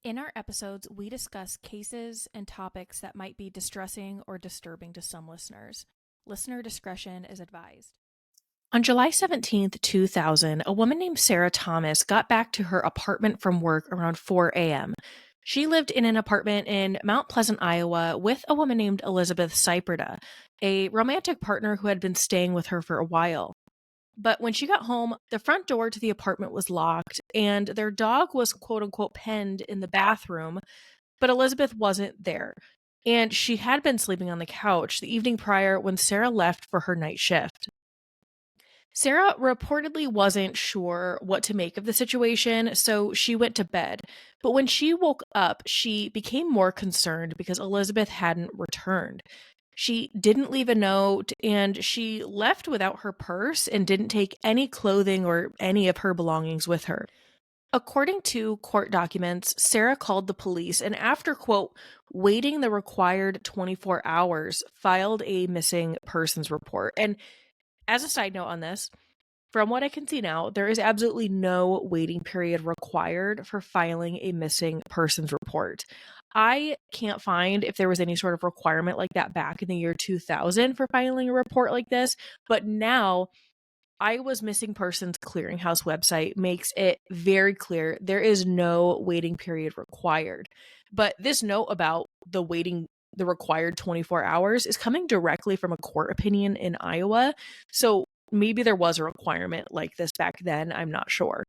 In our episodes, we discuss cases and topics that might be distressing or disturbing to some listeners. Listener discretion is advised. On July 17th, 2000, a woman named Sarah Thomas got back to her apartment from work around 4 a.m. She lived in an apartment in Mount Pleasant, Iowa, with a woman named Elizabeth Syperda, a romantic partner who had been staying with her for a while. But when she got home, the front door to the apartment was locked, and their dog was quote-unquote penned in the bathroom, but Elizabeth wasn't there. And she had been sleeping on the couch the evening prior when Sarah left for her night shift. Sarah reportedly wasn't sure what to make of the situation, so she went to bed. But when she woke up, she became more concerned because Elizabeth hadn't returned. She didn't leave a note, and she left without her purse and didn't take any clothing or any of her belongings with her. According to court documents, Sarah called the police and after, quote, waiting the required 24 hours, filed a missing persons report. And as a side note on this, from what I can see now, there is absolutely no waiting period required for filing a missing persons report. I can't find if there was any sort of requirement like that back in the year 2000 for filing a report like this, but now Iowa's Missing Persons Clearinghouse website makes it very clear there is no waiting period required. But this note about the required 24 hours is coming directly from a court opinion in Iowa. So maybe there was a requirement like this back then. I'm not sure.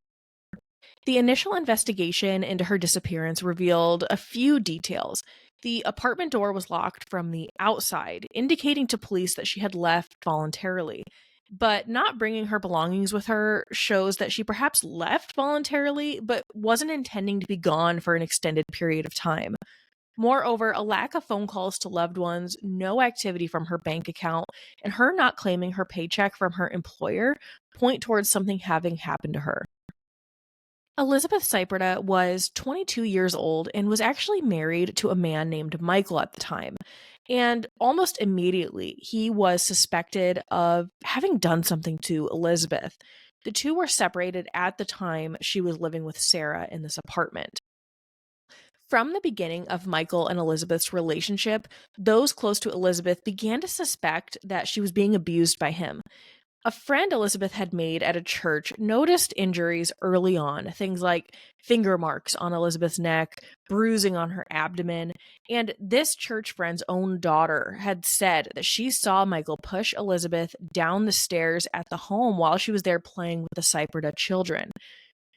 The initial investigation into her disappearance revealed a few details. The apartment door was locked from the outside, indicating to police that she had left voluntarily. But not bringing her belongings with her shows that she perhaps left voluntarily, but wasn't intending to be gone for an extended period of time. Moreover, a lack of phone calls to loved ones, no activity from her bank account, and her not claiming her paycheck from her employer point towards something having happened to her. Elizabeth Syperda was 22 years old and was actually married to a man named Michael at the time. And almost immediately, he was suspected of having done something to Elizabeth. The two were separated at the time she was living with Sarah in this apartment. From the beginning of Michael and Elizabeth's relationship, those close to Elizabeth began to suspect that she was being abused by him. A friend Elizabeth had made at a church noticed injuries early on, things like finger marks on Elizabeth's neck, bruising on her abdomen, and this church friend's own daughter had said that she saw Michael push Elizabeth down the stairs at the home while she was there playing with the Syperda children.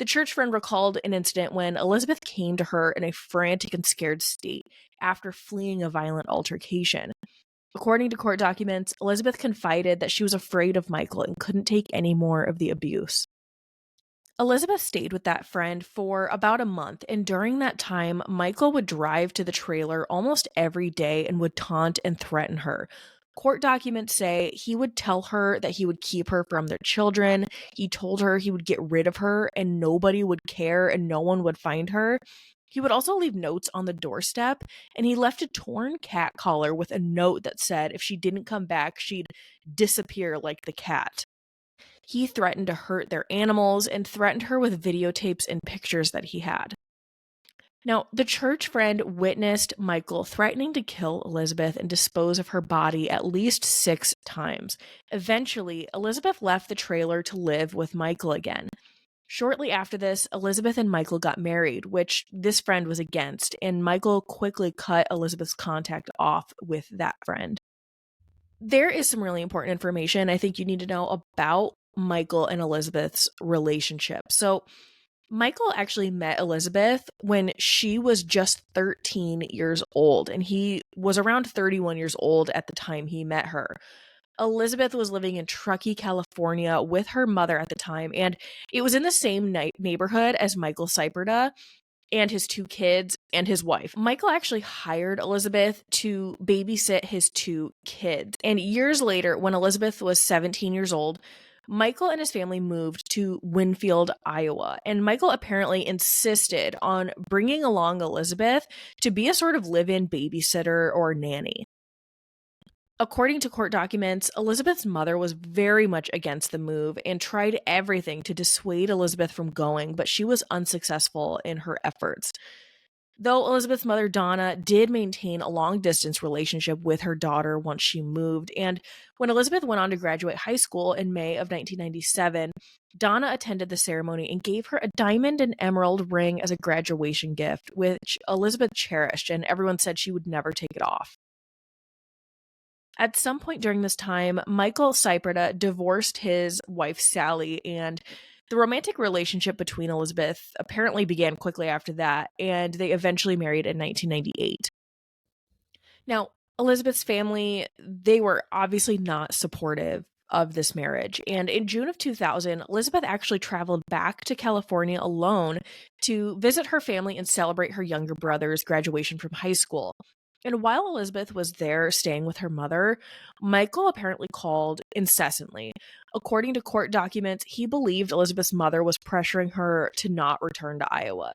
The church friend recalled an incident when Elizabeth came to her in a frantic and scared state after fleeing a violent altercation. According to court documents, Elizabeth confided that she was afraid of Michael and couldn't take any more of the abuse. Elizabeth stayed with that friend for about a month, and during that time, Michael would drive to the trailer almost every day and would taunt and threaten her. Court documents say he would tell her that he would keep her from their children. He told her he would get rid of her and nobody would care and no one would find her. He would also leave notes on the doorstep, and he left a torn cat collar with a note that said if she didn't come back, she'd disappear like the cat. He threatened to hurt their animals and threatened her with videotapes and pictures that he had. Now, the church friend witnessed Michael threatening to kill Elizabeth and dispose of her body at least 6 times. Eventually, Elizabeth left the trailer to live with Michael again. Shortly after this, Elizabeth and Michael got married, which this friend was against, and Michael quickly cut Elizabeth's contact off with that friend. There is some really important information I think you need to know about Michael and Elizabeth's relationship. So, Michael actually met Elizabeth when she was just 13 years old, and he was around 31 years old at the time he met her. Elizabeth was living in Truckee, California with her mother at the time, and it was in the same neighborhood as Michael Syperda and his 2 kids and his wife. Michael actually hired Elizabeth to babysit his 2 kids. And years later, when Elizabeth was 17 years old, Michael and his family moved to Winfield, Iowa. And Michael apparently insisted on bringing along Elizabeth to be a sort of live-in babysitter or nanny. According to court documents, Elizabeth's mother was very much against the move and tried everything to dissuade Elizabeth from going, but she was unsuccessful in her efforts. Though Elizabeth's mother, Donna, did maintain a long distance relationship with her daughter once she moved. And when Elizabeth went on to graduate high school in May of 1997, Donna attended the ceremony and gave her a diamond and emerald ring as a graduation gift, which Elizabeth cherished, and everyone said she would never take it off. At some point during this time, Michael Syperda divorced his wife, Sally, and the romantic relationship between Elizabeth apparently began quickly after that, and they eventually married in 1998. Now, Elizabeth's family, they were obviously not supportive of this marriage. And in June of 2000, Elizabeth actually traveled back to California alone to visit her family and celebrate her younger brother's graduation from high school. And while Elizabeth was there staying with her mother, Michael apparently called incessantly. According to court documents, he believed Elizabeth's mother was pressuring her to not return to Iowa.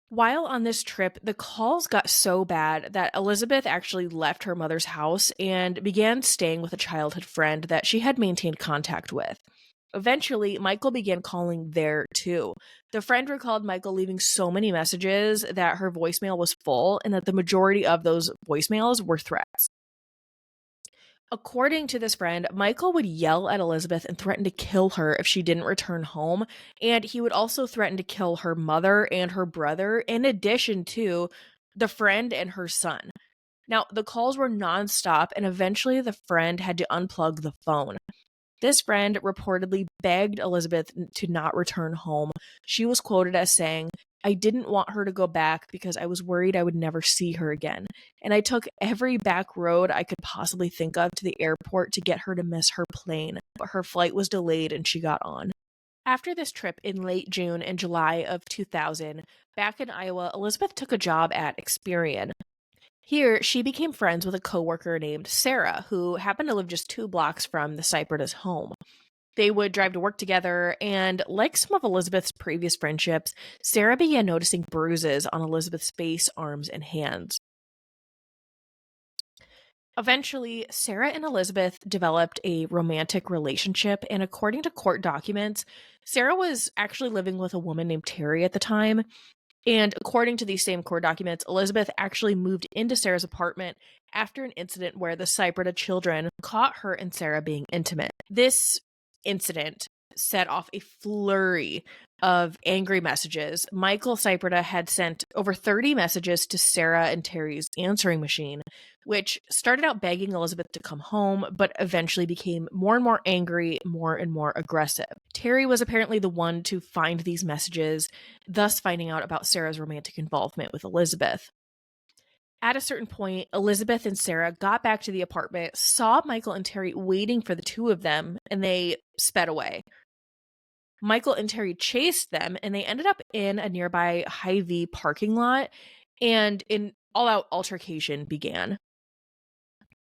While on this trip, the calls got so bad that Elizabeth actually left her mother's house and began staying with a childhood friend that she had maintained contact with. Eventually, Michael began calling there too. The friend recalled Michael leaving so many messages that her voicemail was full and that the majority of those voicemails were threats. According to this friend, Michael would yell at Elizabeth and threaten to kill her if she didn't return home, and he would also threaten to kill her mother and her brother, in addition to the friend and her son. Now, the calls were nonstop, and eventually the friend had to unplug the phone. This friend reportedly begged Elizabeth to not return home. She was quoted as saying, "I didn't want her to go back because I was worried I would never see her again. And I took every back road I could possibly think of to the airport to get her to miss her plane. But her flight was delayed and she got on." After this trip in late June and July of 2000, back in Iowa, Elizabeth took a job at Experian. Here, she became friends with a coworker named Sarah, who happened to live just 2 blocks from the Syperda's home. They would drive to work together, and like some of Elizabeth's previous friendships, Sarah began noticing bruises on Elizabeth's face, arms, and hands. Eventually, Sarah and Elizabeth developed a romantic relationship, and according to court documents, Sarah was actually living with a woman named Terry at the time. And according to these same court documents, Elizabeth actually moved into Sarah's apartment after an incident where the Syperda children caught her and Sarah being intimate. This incident set off a flurry of angry messages. Michael Syperda had sent over 30 messages to Sarah and Terry's answering machine, which started out begging Elizabeth to come home, but eventually became more and more angry, more and more aggressive. Terry was apparently the one to find these messages, thus finding out about Sarah's romantic involvement with Elizabeth. At a certain point, Elizabeth and Sarah got back to the apartment, saw Michael and Terry waiting for the two of them, and they sped away. Michael and Terry chased them, and they ended up in a nearby Hy-Vee parking lot, and an all-out altercation began.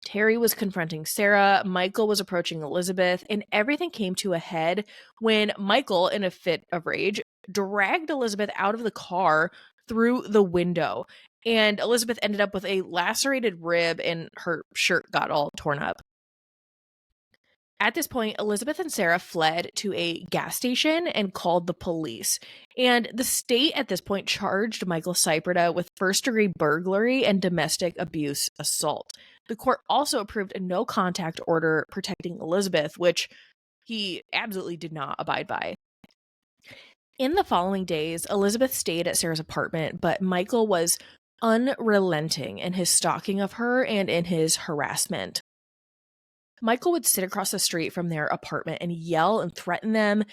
Terry was confronting Sarah, Michael was approaching Elizabeth, and everything came to a head when Michael, in a fit of rage, dragged Elizabeth out of the car through the window. And Elizabeth ended up with a lacerated rib and her shirt got all torn up. At this point, Elizabeth and Sarah fled to a gas station and called the police. And the state at this point charged Michael Syperda with first-degree burglary and domestic abuse assault. The court also approved a no-contact order protecting Elizabeth, which he absolutely did not abide by. In the following days, Elizabeth stayed at Sarah's apartment, but Michael was unrelenting in his stalking of her and in his harassment. Michael would sit across the street from their apartment and yell and threaten them,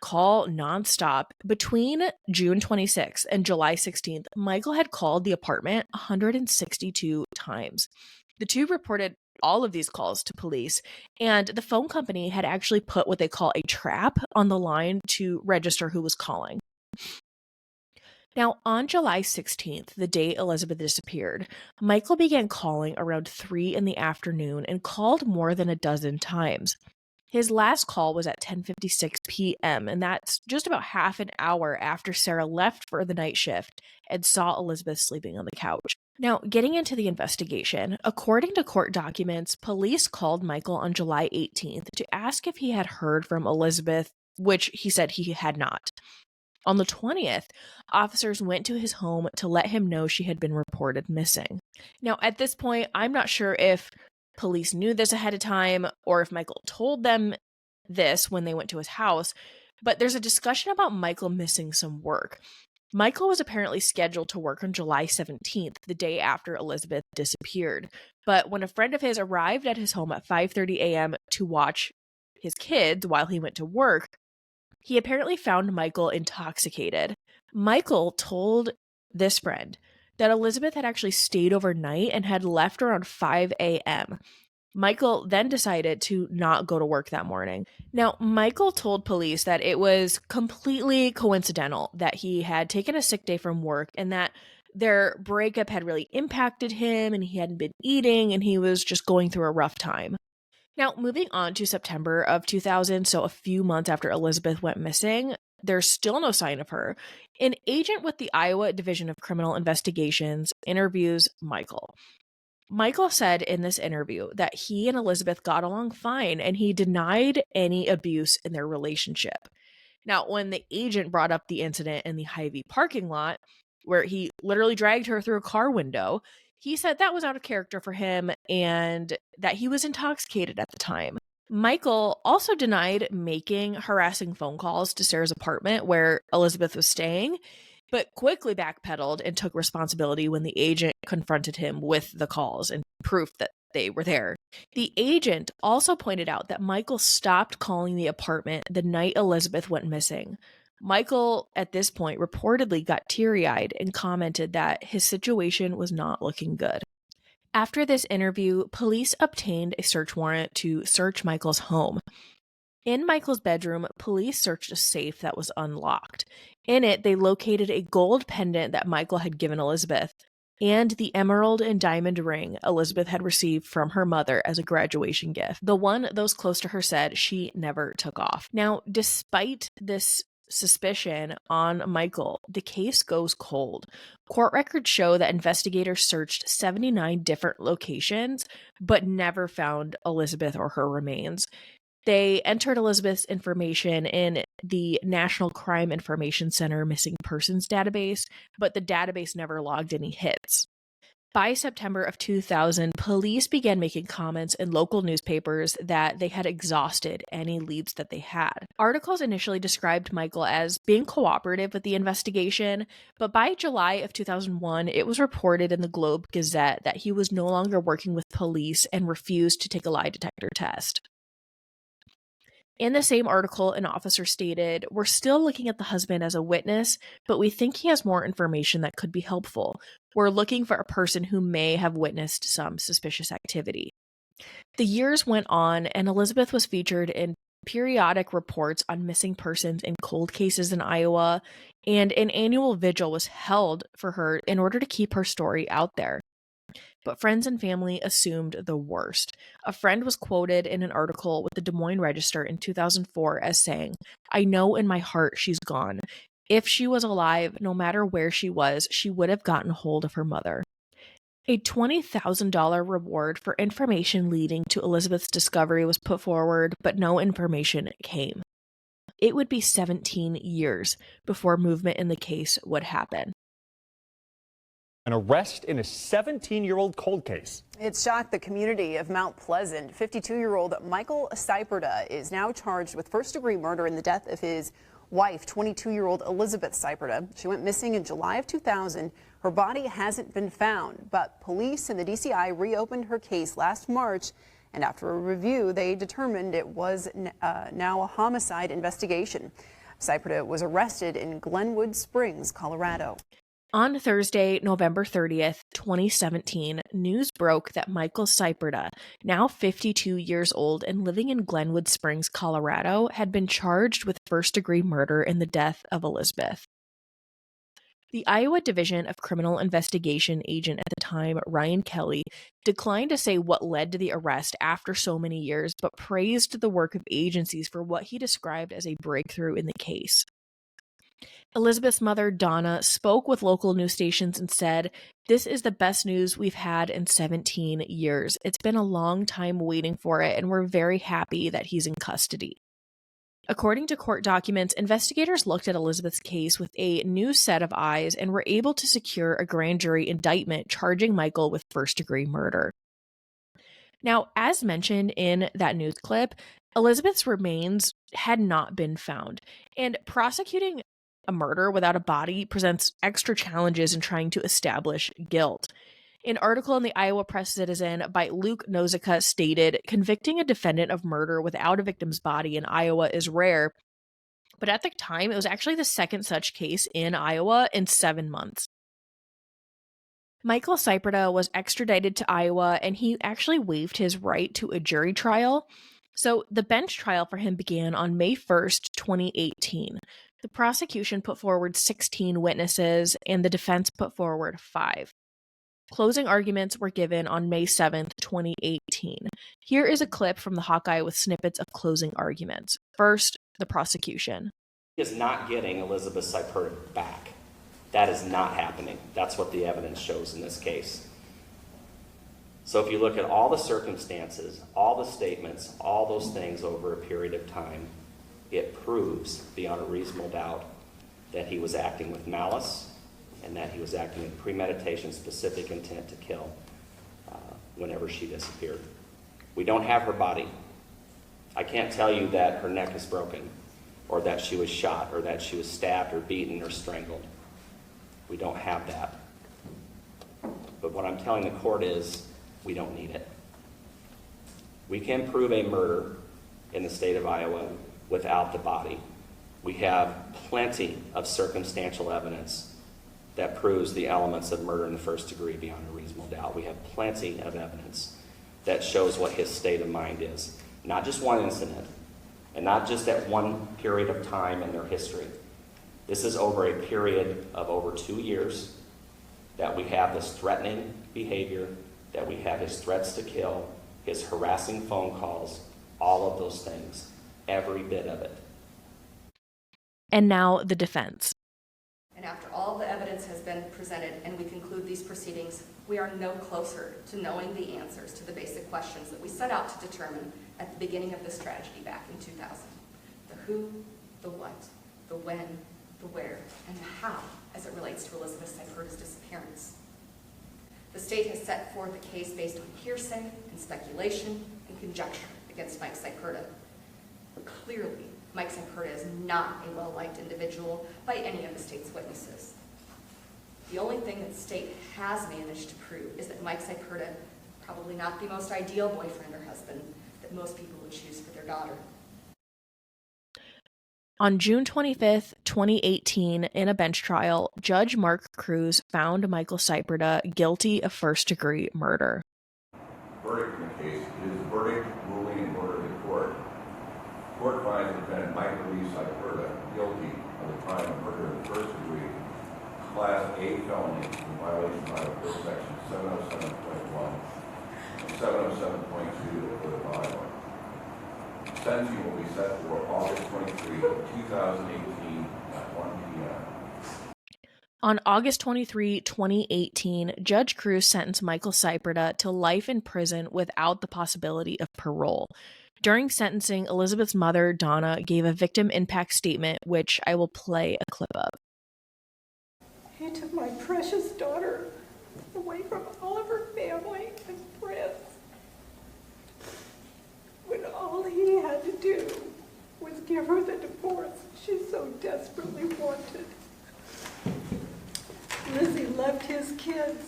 call nonstop. Between June 26th and July 16th, Michael had called the apartment 162 times. The two reported all of these calls to police, and the phone company had actually put what they call a trap on the line to register who was calling. Now, on July 16th, the day Elizabeth disappeared, Michael began calling around 3 in the afternoon and called more than a dozen times. His last call was at 10:56 p.m., and that's just about half an hour after Sarah left for the night shift and saw Elizabeth sleeping on the couch. Now, getting into the investigation, according to court documents, police called Michael on July 18th to ask if he had heard from Elizabeth, which he said he had not. On the 20th, officers went to his home to let him know she had been reported missing. Now, at this point, I'm not sure if police knew this ahead of time or if Michael told them this when they went to his house, but there's a discussion about Michael missing some work. Michael was apparently scheduled to work on July 17th, the day after Elizabeth disappeared. But when a friend of his arrived at his home at 5:30 a.m. to watch his kids while he went to work, he apparently found Michael intoxicated. Michael told this friend that Elizabeth had actually stayed overnight and had left around 5 a.m. Michael then decided to not go to work that morning. Now, Michael told police that it was completely coincidental that he had taken a sick day from work and that their breakup had really impacted him and he hadn't been eating and he was just going through a rough time. Now, moving on to September of 2000, so a few months after Elizabeth went missing, there's still no sign of her. An agent with the Iowa Division of Criminal Investigations interviews Michael. Michael said in this interview that he and Elizabeth got along fine and he denied any abuse in their relationship. Now, when the agent brought up the incident in the Hy-Vee parking lot, where he literally dragged her through a car window, he said that was out of character for him and that he was intoxicated at the time. Michael also denied making harassing phone calls to Sarah's apartment where Elizabeth was staying, but quickly backpedaled and took responsibility when the agent confronted him with the calls and proof that they were there. The agent also pointed out that Michael stopped calling the apartment the night Elizabeth went missing. Michael, at this point, reportedly got teary-eyed and commented that his situation was not looking good. After this interview, police obtained a search warrant to search Michael's home. In Michael's bedroom, police searched a safe that was unlocked. In it, they located a gold pendant that Michael had given Elizabeth and the emerald and diamond ring Elizabeth had received from her mother as a graduation gift, the one those close to her said she never took off. Now, despite this suspicion on Michael, the case goes cold. Court records show that investigators searched 79 different locations, but never found Elizabeth or her remains. They entered Elizabeth's information in the National Crime Information Center Missing Persons database, but the database never logged any hits. By September of 2000, police began making comments in local newspapers that they had exhausted any leads that they had. Articles initially described Michael as being cooperative with the investigation, but by July of 2001, it was reported in the Globe Gazette that he was no longer working with police and refused to take a lie detector test. In the same article, an officer stated, "We're still looking at the husband as a witness, but we think he has more information that could be helpful. We're looking for a person who may have witnessed some suspicious activity." The years went on, and Elizabeth was featured in periodic reports on missing persons and cold cases in Iowa, and an annual vigil was held for her in order to keep her story out there. But friends and family assumed the worst. A friend was quoted in an article with the Des Moines Register in 2004 as saying, "I know in my heart she's gone. If she was alive, no matter where she was, she would have gotten hold of her mother." A $20,000 reward for information leading to Elizabeth's discovery was put forward, but no information came. It would be 17 years before movement in the case would happen. An arrest in a 17-year-old cold case. It shocked the community of Mount Pleasant. 52-year-old Michael Syperda is now charged with first-degree murder in the death of his wife, 22-year-old Elizabeth Syperda. She went missing in July of 2000. Her body hasn't been found, but police and the DCI reopened her case last March, and after a review, they determined it was now a homicide investigation. Syperda was arrested in Glenwood Springs, Colorado. On Thursday, November 30th, 2017, news broke that Michael Syperda, now 52 years old and living in Glenwood Springs, Colorado, had been charged with first-degree murder in the death of Elizabeth. The Iowa Division of Criminal Investigation agent at the time, Ryan Kelly, declined to say what led to the arrest after so many years, but praised the work of agencies for what he described as a breakthrough in the case. Elizabeth's mother, Donna, spoke with local news stations and said, "This is the best news we've had in 17 years. It's been a long time waiting for it, and we're very happy that he's in custody." According to court documents, investigators looked at Elizabeth's case with a new set of eyes and were able to secure a grand jury indictment charging Michael with first-degree murder. Now, as mentioned in that news clip, Elizabeth's remains had not been found, and prosecuting a murder without a body presents extra challenges in trying to establish guilt. An article in the Iowa Press-Citizen by Luke Nozica stated, "Convicting a defendant of murder without a victim's body in Iowa is rare," but at the time, it was actually the second such case in Iowa in 7 months. Michael Syperda was extradited to Iowa, and he actually waived his right to a jury trial. So the bench trial for him began on May 1st, 2018. The prosecution put forward 16 witnesses, and the defense put forward 5. Closing arguments were given on May 7th, 2018. Here is a clip from the Hawkeye with snippets of closing arguments. First, the prosecution. He is not getting Elizabeth Syperda back. That is not happening. That's what the evidence shows in this case. So if you look at all the circumstances, all the statements, all those things over a period of time, it proves beyond a reasonable doubt that he was acting with malice and that he was acting with premeditation, specific intent to kill whenever she disappeared. We don't have her body. I can't tell you that her neck is broken or that she was shot or that she was stabbed or beaten or strangled. We don't have that. But what I'm telling the court is we don't need it. We can prove a murder in the state of Iowa without the body. We have plenty of circumstantial evidence that proves the elements of murder in the first degree beyond a reasonable doubt. We have plenty of evidence that shows what his state of mind is. Not just one incident, and not just at one period of time in their history. This is over a period of over 2 years that we have this threatening behavior, that we have his threats to kill, his harassing phone calls, all of those things, every bit of it. And now the defense. And after all the evidence has been presented and we conclude these proceedings, we are no closer to knowing the answers to the basic questions that we set out to determine at the beginning of this tragedy back in 2000. The who, the what, the when, the where, and the how as it relates to Elizabeth Syperda's disappearance. The state has set forth a case based on hearsay and speculation and conjecture against Mike Syperda. Clearly, Mike Syperda is not a well-liked individual by any of the state's witnesses. The only thing that the state has managed to prove is that Mike Syperda, probably not the most ideal boyfriend or husband that most people would choose for their daughter. On June 25th, 2018, in a bench trial, Judge Mark Cruz found Michael Syperda guilty of first-degree murder. Verdict in the case is the verdict ruling in order of the court. The court finds defendant Michael Lee Syperda guilty of the crime of murder in the first degree, Class A felony in violation of Iowa Code Section 707.1 and 707.2 of the Code of Iowa. Sentencing will be set for August 23, 2018 at 1 p.m. On August 23, 2018, Judge Cruz sentenced Michael Syperda to life in prison without the possibility of parole. During sentencing, Elizabeth's mother, Donna, gave a victim impact statement, which I will play a clip of. He took my precious daughter away from all of her family and friends, when all he had to do was give her the divorce she so desperately wanted. Lizzie loved his kids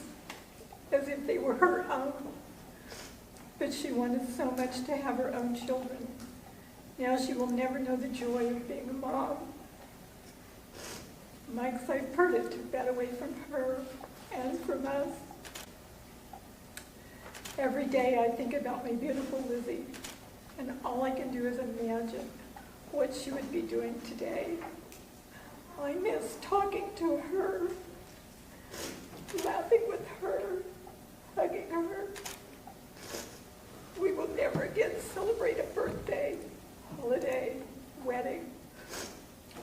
as if they were her own, but she wanted so much to have her own children. Now she will never know the joy of being a mom. Mike Syperda took that away from her and from us. Every day I think about my beautiful Lizzie, and all I can do is imagine what she would be doing today. I miss talking to her, laughing with her, hugging her. We will never again celebrate a birthday, holiday, wedding,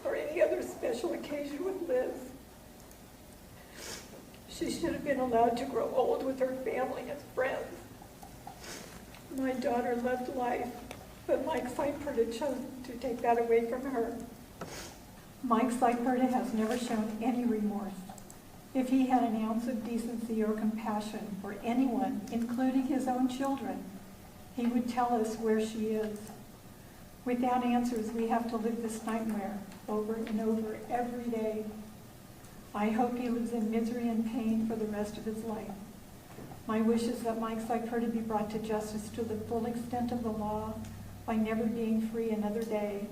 or any other special occasion with Liz. She should have been allowed to grow old with her family and friends. My daughter loved life, but Mike Syperda chose to take that away from her. Mike Syperda has never shown any remorse. If he had an ounce of decency or compassion for anyone, including his own children, he would tell us where she is. Without answers, we have to live this nightmare over and over every day. I hope he lives in misery and pain for the rest of his life. My wish is that Mike Syperda be brought to justice to the full extent of the law by never being free another day.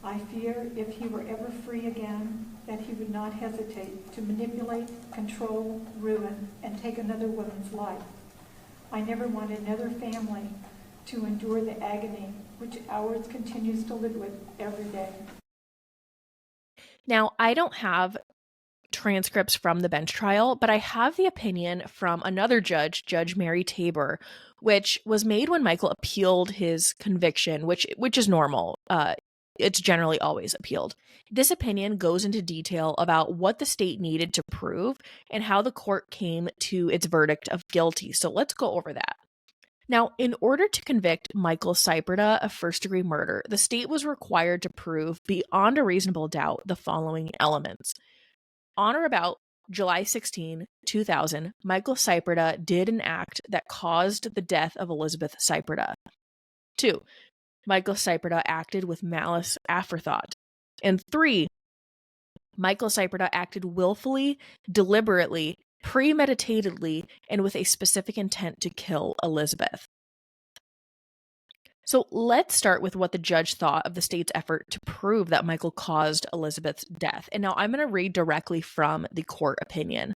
I fear if he were ever free again, that he would not hesitate to manipulate, control, ruin, and take another woman's life. I never want another family to endure the agony which ours continues to live with every day. Now, I don't have transcripts from the bench trial, but I have the opinion from another judge, Judge Mary Tabor, which was made when Michael appealed his conviction, which is normal. It's generally always appealed. This opinion goes into detail about what the state needed to prove and how the court came to its verdict of guilty. So let's go over that. Now, in order to convict Michael Syperda of first-degree murder, the state was required to prove beyond a reasonable doubt the following elements. On or about July 16, 2000, Michael Syperda did an act that caused the death of Elizabeth Syperda. 2. Michael Syperda acted with malice aforethought. And 3. Michael Syperda acted willfully, deliberately, premeditatedly, and with a specific intent to kill Elizabeth. So let's start with what the judge thought of the state's effort to prove that Michael caused Elizabeth's death. And now I'm going to read directly from the court opinion.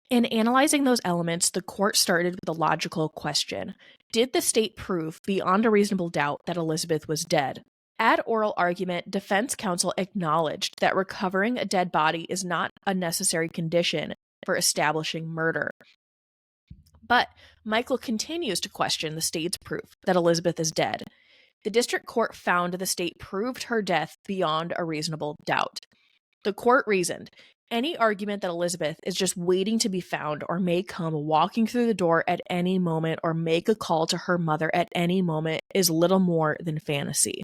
In analyzing those elements, the court started with a logical question. Did the state prove beyond a reasonable doubt that Elizabeth was dead? At oral argument, defense counsel acknowledged that recovering a dead body is not a necessary condition for establishing murder. But Michael continues to question the state's proof that Elizabeth is dead. The district court found the state proved her death beyond a reasonable doubt. The court reasoned, any argument that Elizabeth is just waiting to be found or may come walking through the door at any moment or make a call to her mother at any moment is little more than fantasy.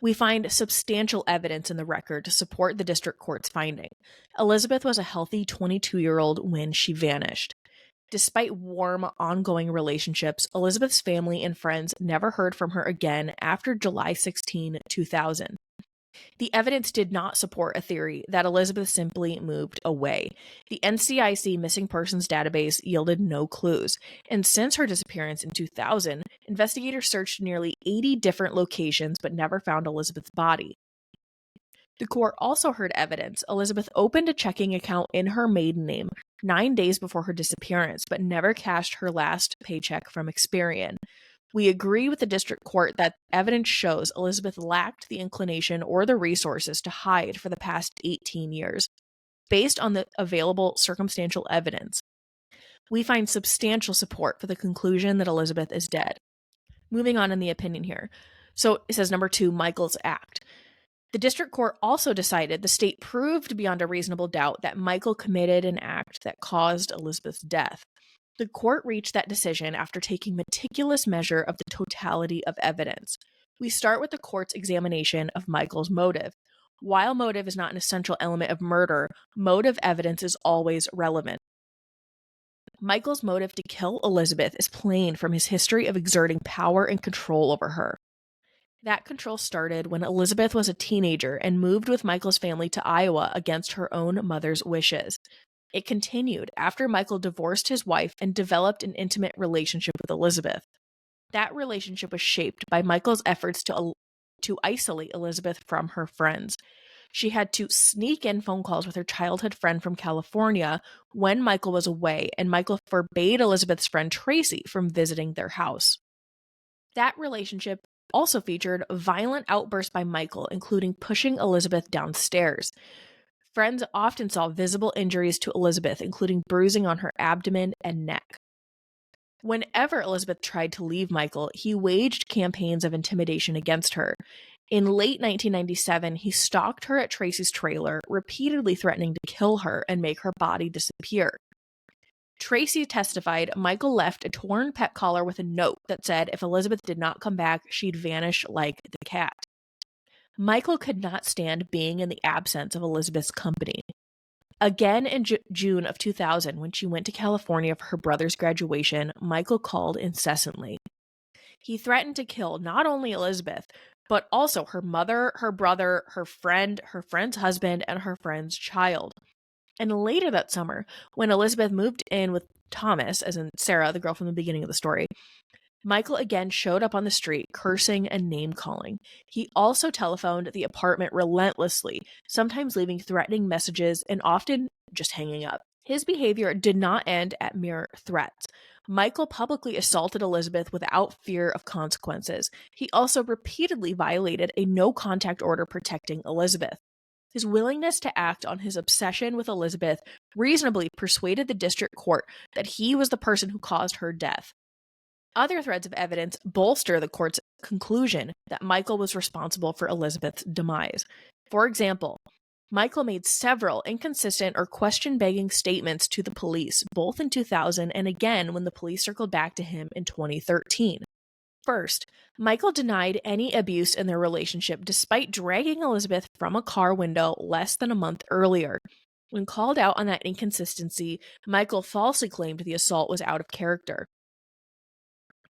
We find substantial evidence in the record to support the district court's finding. Elizabeth was a healthy 22-year-old when she vanished. Despite warm, ongoing relationships, Elizabeth's family and friends never heard from her again after July 16, 2000. The evidence did not support a theory that Elizabeth simply moved away. The NCIC missing persons database yielded no clues, and since her disappearance in 2000, investigators searched nearly 80 different locations but never found Elizabeth's body. The court also heard evidence Elizabeth opened a checking account in her maiden name 9 days before her disappearance, but never cashed her last paycheck from Experian. We agree with the district court that evidence shows Elizabeth lacked the inclination or the resources to hide for the past 18 years. Based on the available circumstantial evidence, we find substantial support for the conclusion that Elizabeth is dead. Moving on in the opinion here. So it says number 2, Michael's act. The district court also decided the state proved beyond a reasonable doubt that Michael committed an act that caused Elizabeth's death. The court reached that decision after taking meticulous measure of the totality of evidence. We start with the court's examination of Michael's motive. While motive is not an essential element of murder, motive evidence is always relevant. Michael's motive to kill Elizabeth is plain from his history of exerting power and control over her. That control started when Elizabeth was a teenager and moved with Michael's family to Iowa against her own mother's wishes. It continued after Michael divorced his wife and developed an intimate relationship with Elizabeth. That relationship was shaped by Michael's efforts to isolate Elizabeth from her friends. She had to sneak in phone calls with her childhood friend from California when Michael was away, and Michael forbade Elizabeth's friend Tracy from visiting their house. That relationship also featured violent outbursts by Michael, including pushing Elizabeth downstairs. Friends often saw visible injuries to Elizabeth, including bruising on her abdomen and neck. Whenever Elizabeth tried to leave Michael, he waged campaigns of intimidation against her. In late 1997, he stalked her at Tracy's trailer, repeatedly threatening to kill her and make her body disappear. Tracy testified Michael left a torn pet collar with a note that said if Elizabeth did not come back, she'd vanish like the cat. Michael could not stand being in the absence of Elizabeth's company. Again in June of 2000, when she went to California for her brother's graduation, Michael called incessantly. He threatened to kill not only Elizabeth, but also her mother, her brother, her friend's husband, and her friend's child. And later that summer, when Elizabeth moved in with Thomas, as in Sarah, the girl from the beginning of the story, Michael again showed up on the street, cursing and name-calling. He also telephoned the apartment relentlessly, sometimes leaving threatening messages and often just hanging up. His behavior did not end at mere threats. Michael publicly assaulted Elizabeth without fear of consequences. He also repeatedly violated a no-contact order protecting Elizabeth. His willingness to act on his obsession with Elizabeth reasonably persuaded the district court that he was the person who caused her death. Other threads of evidence bolster the court's conclusion that Michael was responsible for Elizabeth's demise. For example, Michael made several inconsistent or question-begging statements to the police, both in 2000 and again when the police circled back to him in 2013. First, Michael denied any abuse in their relationship despite dragging Elizabeth from a car window less than a month earlier. When called out on that inconsistency, Michael falsely claimed the assault was out of character.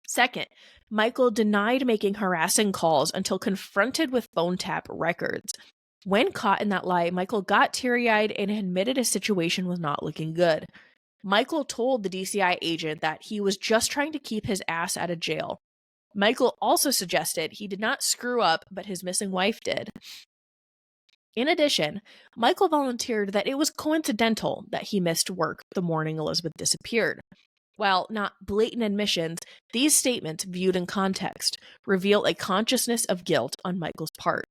Second, Michael denied making harassing calls until confronted with phone tap records. When caught in that lie, Michael got teary-eyed and admitted his situation was not looking good. Michael told the DCI agent that he was just trying to keep his ass out of jail. Michael also suggested he did not screw up, but his missing wife did. In addition, Michael volunteered that it was coincidental that he missed work the morning Elizabeth disappeared. While not blatant admissions, these statements, viewed in context, reveal a consciousness of guilt on Michael's part.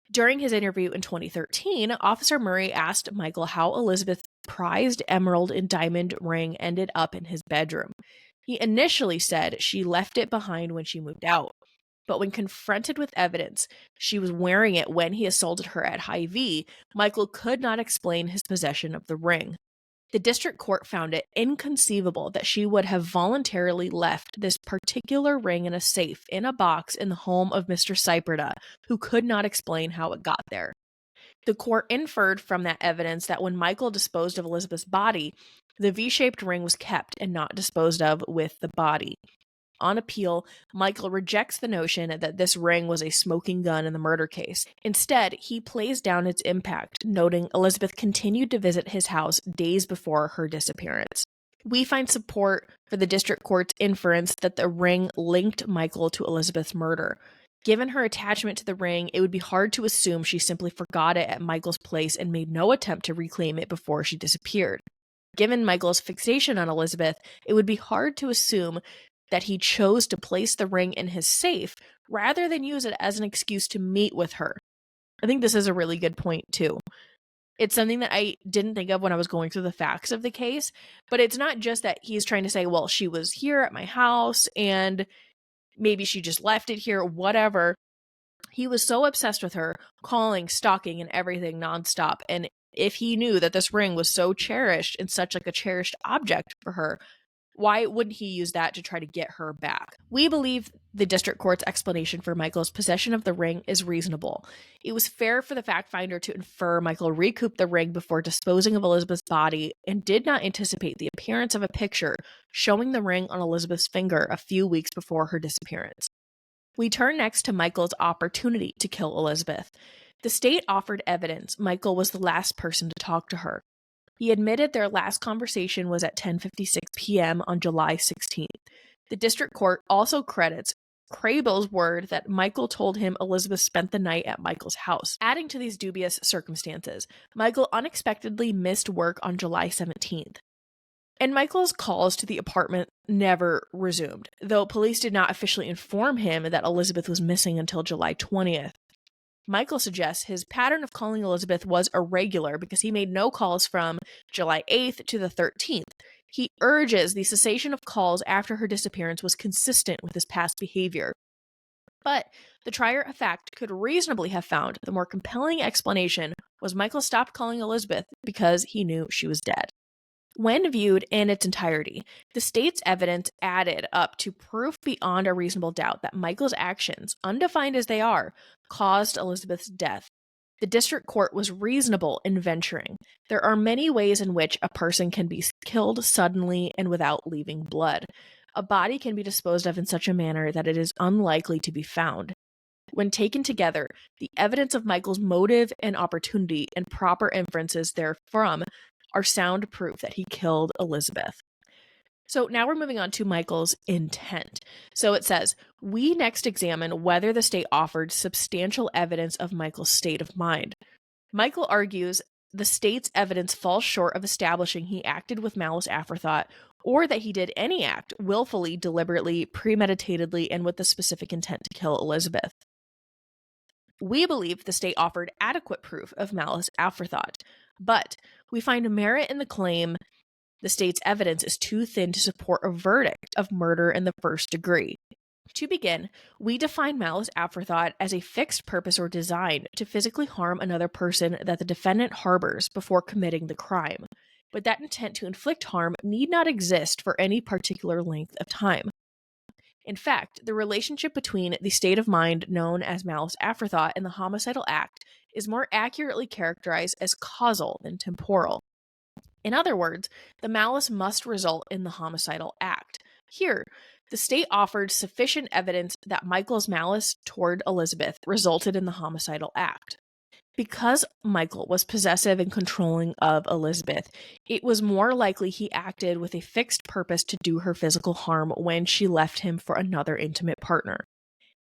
During his interview in 2013, Officer Murray asked Michael how Elizabeth's prized emerald and diamond ring ended up in his bedroom. He initially said she left it behind when she moved out, but when confronted with evidence she was wearing it when he assaulted her at Hy-Vee, Michael could not explain his possession of the ring. The district court found it inconceivable that she would have voluntarily left this particular ring in a safe in a box in the home of Mr. Syperda, who could not explain how it got there. The court inferred from that evidence that when Michael disposed of Elizabeth's body, the V-shaped ring was kept and not disposed of with the body. On appeal, Michael rejects the notion that this ring was a smoking gun in the murder case. Instead, he plays down its impact, noting Elizabeth continued to visit his house days before her disappearance. We find support for the district court's inference that the ring linked Michael to Elizabeth's murder. Given her attachment to the ring, it would be hard to assume she simply forgot it at Michael's place and made no attempt to reclaim it before she disappeared. Given Michael's fixation on Elizabeth, it would be hard to assume that he chose to place the ring in his safe rather than use it as an excuse to meet with her. I think this is a really good point, too. It's something that I didn't think of when I was going through the facts of the case, but it's not just that he's trying to say, well, she was here at my house and maybe she just left it here, whatever. He was so obsessed with her, calling, stalking, and everything nonstop. And if he knew that this ring was so cherished and such like a cherished object for her, why wouldn't he use that to try to get her back? We believe the district court's explanation for Michael's possession of the ring is reasonable. It was fair for the fact finder to infer Michael recouped the ring before disposing of Elizabeth's body and did not anticipate the appearance of a picture showing the ring on Elizabeth's finger a few weeks before her disappearance. We turn next to Michael's opportunity to kill Elizabeth. The state offered evidence Michael was the last person to talk to her. He admitted their last conversation was at 10:56 p.m. on July 16th. The district court also credits Crable's word that Michael told him Elizabeth spent the night at Michael's house. Adding to these dubious circumstances, Michael unexpectedly missed work on July 17th. And Michael's calls to the apartment never resumed, though police did not officially inform him that Elizabeth was missing until July 20th. Michael suggests his pattern of calling Elizabeth was irregular because he made no calls from July 8th to the 13th. He urges the cessation of calls after her disappearance was consistent with his past behavior. But the trier of fact could reasonably have found the more compelling explanation was Michael stopped calling Elizabeth because he knew she was dead. When viewed in its entirety, the state's evidence added up to proof beyond a reasonable doubt that Michael's actions, undefined as they are, caused Elizabeth's death. The district court was reasonable in venturing. There are many ways in which a person can be killed suddenly and without leaving blood. A body can be disposed of in such a manner that it is unlikely to be found. When taken together, the evidence of Michael's motive and opportunity and proper inferences therefrom are sound proof that he killed Elizabeth. So now we're moving on to Michael's intent. So it says, we next examine whether the state offered substantial evidence of Michael's state of mind. Michael argues the state's evidence falls short of establishing he acted with malice aforethought or that he did any act willfully, deliberately, premeditatedly, and with the specific intent to kill Elizabeth. We believe the state offered adequate proof of malice aforethought, but we find merit in the claim the state's evidence is too thin to support a verdict of murder in the first degree. To begin, we define malice aforethought as a fixed purpose or design to physically harm another person that the defendant harbors before committing the crime, but that intent to inflict harm need not exist for any particular length of time. In fact, the relationship between the state of mind known as malice aforethought and the homicidal act is more accurately characterized as causal than temporal. In other words, the malice must result in the homicidal act. Here, the state offered sufficient evidence that Michael's malice toward Elizabeth resulted in the homicidal act. Because Michael was possessive and controlling of Elizabeth, it was more likely he acted with a fixed purpose to do her physical harm when she left him for another intimate partner.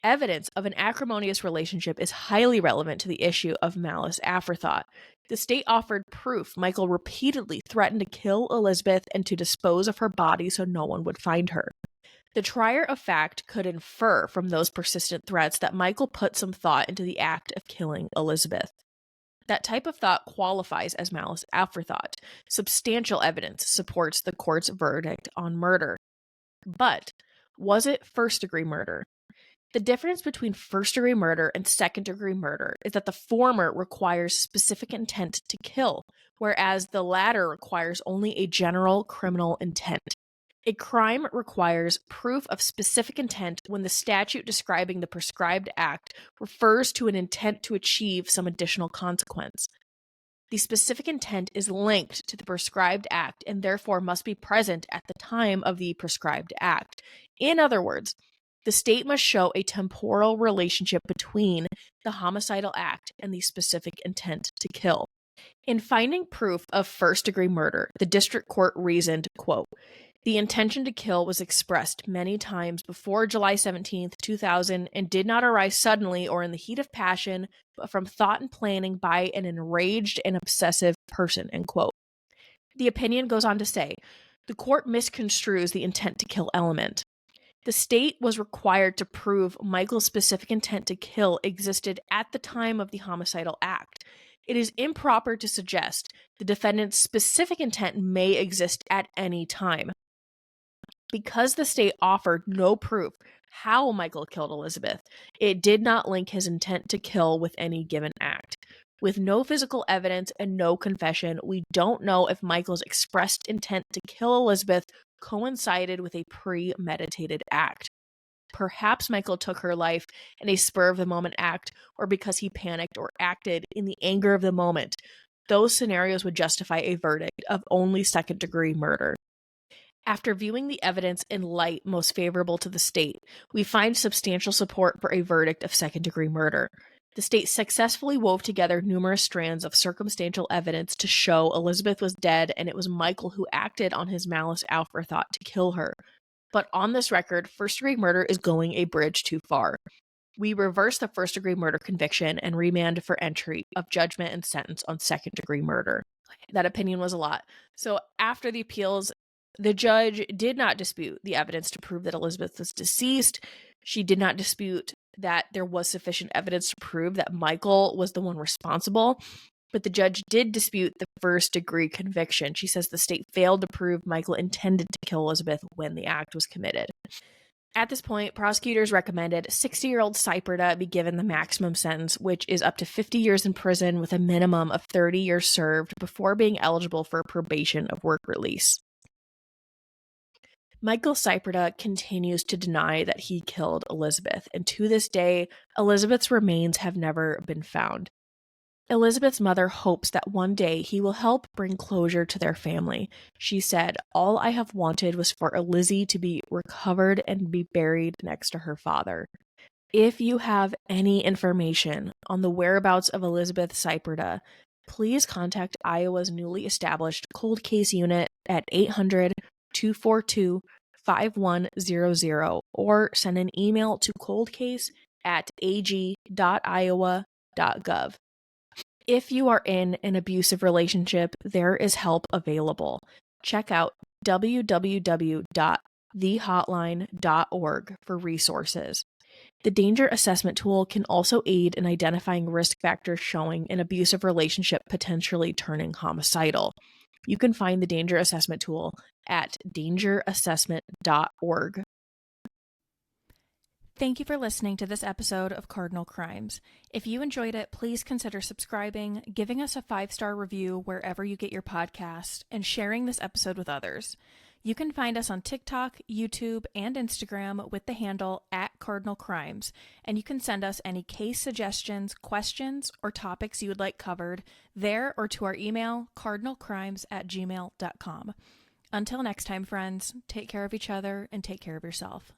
Evidence of an acrimonious relationship is highly relevant to the issue of malice aforethought. The state offered proof Michael repeatedly threatened to kill Elizabeth and to dispose of her body so no one would find her. The trier of fact could infer from those persistent threats that Michael put some thought into the act of killing Elizabeth. That type of thought qualifies as malice aforethought. Substantial evidence supports the court's verdict on murder. But was it first-degree murder? The difference between first-degree murder and second-degree murder is that the former requires specific intent to kill, whereas the latter requires only a general criminal intent. A crime requires proof of specific intent when the statute describing the prescribed act refers to an intent to achieve some additional consequence. The specific intent is linked to the prescribed act and therefore must be present at the time of the prescribed act. In other words, the state must show a temporal relationship between the homicidal act and the specific intent to kill. In finding proof of first-degree murder, the district court reasoned, quote, the intention to kill was expressed many times before July 17, 2000, and did not arise suddenly or in the heat of passion, but from thought and planning by an enraged and obsessive person, end quote. The opinion goes on to say, the court misconstrues the intent to kill element. The state was required to prove Michael's specific intent to kill existed at the time of the homicidal act. It is improper to suggest the defendant's specific intent may exist at any time. Because the state offered no proof how Michael killed Elizabeth, it did not link his intent to kill with any given act. With no physical evidence and no confession, we don't know if Michael's expressed intent to kill Elizabeth coincided with a premeditated act. Perhaps Michael took her life in a spur-of-the-moment act or because he panicked or acted in the anger of the moment. Those scenarios would justify a verdict of only second-degree murder. After viewing the evidence in light most favorable to the state, we find substantial support for a verdict of second-degree murder. The state successfully wove together numerous strands of circumstantial evidence to show Elizabeth was dead and it was Michael who acted on his malice aforethought to kill her. But on this record, first-degree murder is going a bridge too far. We reverse the first-degree murder conviction and remand for entry of judgment and sentence on second-degree murder. That opinion was a lot. So after the appeals, the judge did not dispute the evidence to prove that Elizabeth was deceased. She did not dispute that there was sufficient evidence to prove that Michael was the one responsible, but the judge did dispute the first-degree conviction. She says the state failed to prove Michael intended to kill Elizabeth when the act was committed. At this point, prosecutors recommended 60-year-old Syperda be given the maximum sentence, which is up to 50 years in prison with a minimum of 30 years served before being eligible for probation of work release. Michael Syperda continues to deny that he killed Elizabeth, and to this day, Elizabeth's remains have never been found. Elizabeth's mother hopes that one day he will help bring closure to their family. She said, "All I have wanted was for Lizzie to be recovered and be buried next to her father." If you have any information on the whereabouts of Elizabeth Syperda, please contact Iowa's newly established cold case unit at 800-242-5100 or send an email to coldcase@ag.iowa.gov. If you are in an abusive relationship, there is help available. Check out www.thehotline.org for resources. The danger assessment tool can also aid in identifying risk factors showing an abusive relationship potentially turning homicidal. You can find the danger assessment tool at dangerassessment.org. Thank you for listening to this episode of Cardinal Crimes. If you enjoyed it, please consider subscribing, giving us a 5-star review wherever you get your podcast, and sharing this episode with others. You can find us on TikTok, YouTube, and Instagram with the handle @CardinalCrimes, and you can send us any case suggestions, questions, or topics you would like covered there or to our email, cardinalcrimes@gmail.com. Until next time, friends, take care of each other and take care of yourself.